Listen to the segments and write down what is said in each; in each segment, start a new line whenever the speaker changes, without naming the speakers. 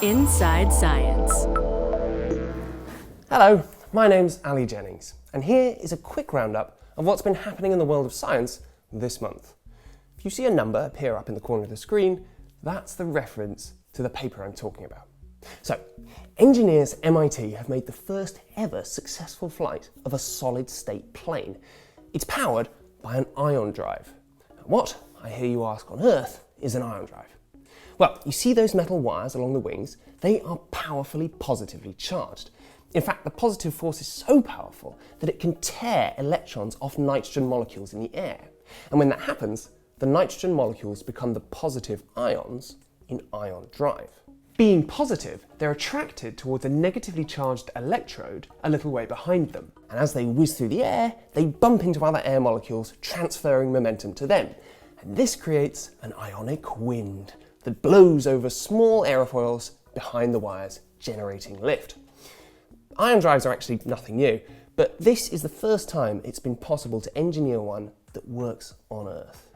Inside Science.
Hello, my name's Alistair Jennings, and here is a quick roundup of what's been happening in the world of science this month. If you see a number appear up in the corner of the screen, that's the reference to the paper I'm talking about. So, engineers at MIT have made the first ever successful flight of a solid-state plane. It's powered by an ion drive. What, I hear you ask, on Earth is an ion drive? Well, you see those metal wires along the wings? They are powerfully positively charged. In fact, the positive force is so powerful that it can tear electrons off nitrogen molecules in the air. And when that happens, the nitrogen molecules become the positive ions in ion drive. Being positive, they're attracted towards a negatively charged electrode a little way behind them. And as they whiz through the air, they bump into other air molecules, transferring momentum to them. And this creates an ionic wind that blows over small aerofoils behind the wires, generating lift. Ion drives are actually nothing new, but this is the first time it's been possible to engineer one that works on Earth.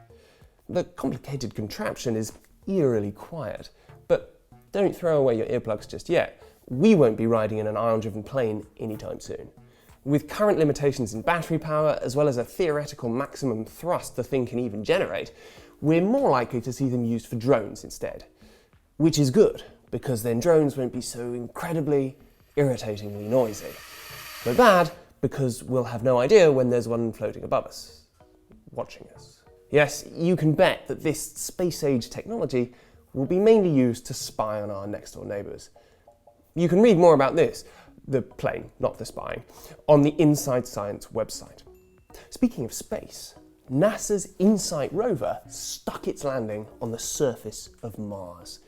The complicated contraption is eerily quiet, but don't throw away your earplugs just yet. We won't be riding in an ion-driven plane anytime soon. With current limitations in battery power, as well as a theoretical maximum thrust the thing can even generate, we're more likely to see them used for drones instead. Which is good, because then drones won't be so incredibly, irritatingly noisy. But bad, because we'll have no idea when there's one floating above us, watching us. Yes, you can bet that this space-age technology will be mainly used to spy on our next-door neighbours. You can read more about this, the plane, not the spying, on the Inside Science website. Speaking of space, NASA's InSight rover stuck its landing on the surface of Mars.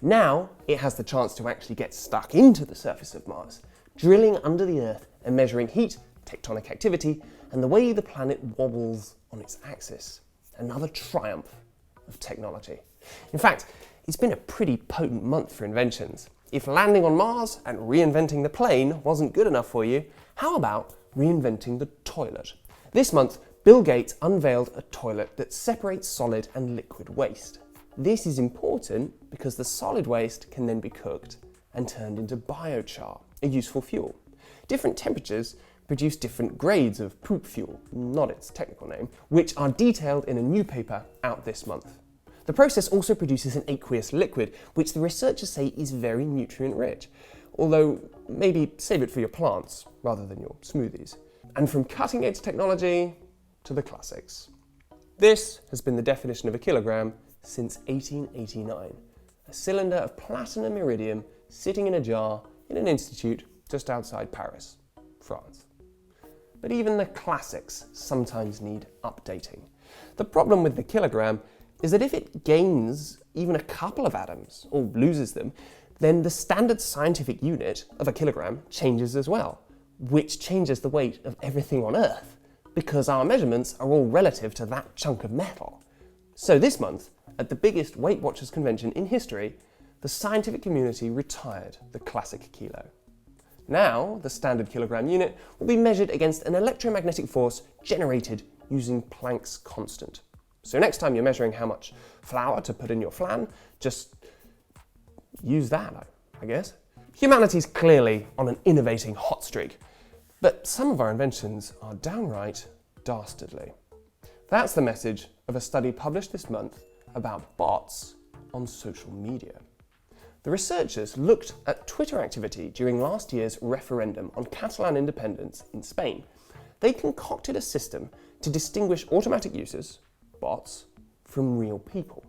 Now it has the chance to actually get stuck into the surface of Mars, drilling under the Earth and measuring heat, tectonic activity, and the way the planet wobbles on its axis. Another triumph of technology. In fact, it's been a pretty potent month for inventions. If landing on Mars and reinventing the plane wasn't good enough for you, how about reinventing the toilet? This month, Bill Gates unveiled a toilet that separates solid and liquid waste. This is important because the solid waste can then be cooked and turned into biochar, a useful fuel. Different temperatures produce different grades of poop fuel, not its technical name, which are detailed in a new paper out this month. The process also produces an aqueous liquid, which the researchers say is very nutrient-rich, although maybe save it for your plants rather than your smoothies. And from cutting-edge technology to the classics. This has been the definition of a kilogram since 1889. A cylinder of platinum iridium sitting in a jar in an institute just outside Paris, France. But even the classics sometimes need updating. The problem with the kilogram is that if it gains even a couple of atoms, or loses them, then the standard scientific unit of a kilogram changes as well, which changes the weight of everything on Earth, because our measurements are all relative to that chunk of metal. So this month, at the biggest Weight Watchers convention in history, the scientific community retired the classic kilo. Now, the standard kilogram unit will be measured against an electromagnetic force generated using Planck's constant. So next time you're measuring how much flour to put in your flan, just use that, I guess. Humanity's clearly on an innovating hot streak, but some of our inventions are downright dastardly. That's the message of a study published this month about bots on social media. The researchers looked at Twitter activity during last year's referendum on Catalan independence in Spain. They concocted a system to distinguish automatic users, bots, from real people.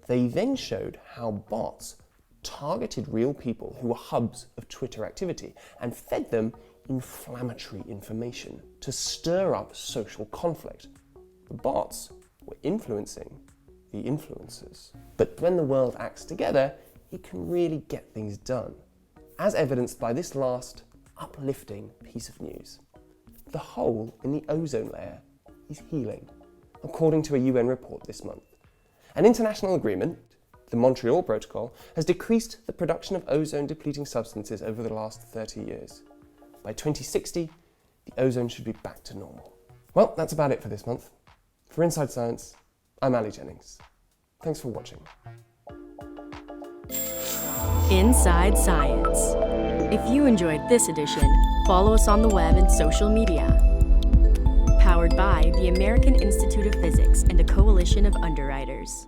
They then showed how bots targeted real people who were hubs of Twitter activity and fed them inflammatory information to stir up social conflict. The bots were influencing the influencers. But when the world acts together, it can really get things done, as evidenced by this last uplifting piece of news. The hole in the ozone layer is healing, according to a UN report this month. An international agreement, the Montreal Protocol, has decreased the production of ozone-depleting substances over the last 30 years. By 2060, the ozone should be back to normal. Well, that's about it for this month. For Inside Science, I'm Alistair Jennings. Thanks for watching.
Inside Science. If you enjoyed this edition, follow us on the web and social media. Powered by the American Institute of Physics and a coalition of underwriters.